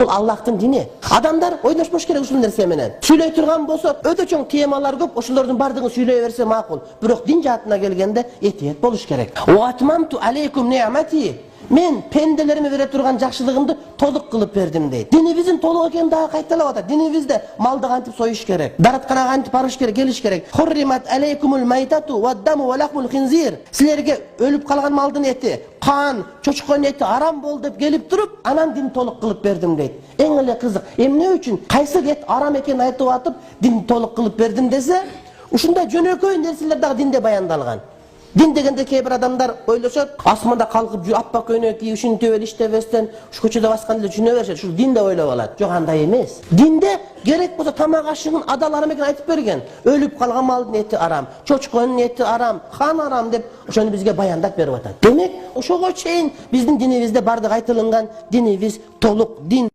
Bul Allah'tın dini. Adamlar oynaşmış gerek uşul nerse menen. Süyley turgan bolsa öte çoң temalar köp, ошолордун бардыгын süyley берсе макул. Бирок дин жаатына келгенде этият болуш керек. Wa atmamtu alaykum ni'mati. Men pendelerime vere turgan jakşılığımды толук кылып бердим дейт. Динибиздин толук экенин дагы кайталап атат. Динибизде малды кантип союш керек, даратканага кантип барыш керек, келиш керек. Hurrimat alaykumul maytatu wad-damu wa lahmul khinzir. Силерге өлүп калган малдын эти, кан, чочконун эти арам болду деп келип туруп, анан дин толук кылып бердим дейт. Эң эле кызык, эмне үчүн кайсы эт арам экенин айтып атып, дин толук кылып бердим десе, ушундай жөнөкөй нерселер дагы динде баяндалган. Din degende кейбир адамдар ойлошот, асманда калкып аппак көйнөк кийип, ушинтип эле иштебестен, ушу көчөдө баскан эле жүрө беришет. Ушул динде ойлоп алат. Жок, андай эмес. Динде керек болсо тамак ашыгын адаларым экен айтып берген. Өлүп калган малдын эти арам, чочконун эти арам, хан арам деп ошону бизге баяндап берип атат. Демек, ошого чейин биздин динибизде бардык айтылган, динибиз толук дин.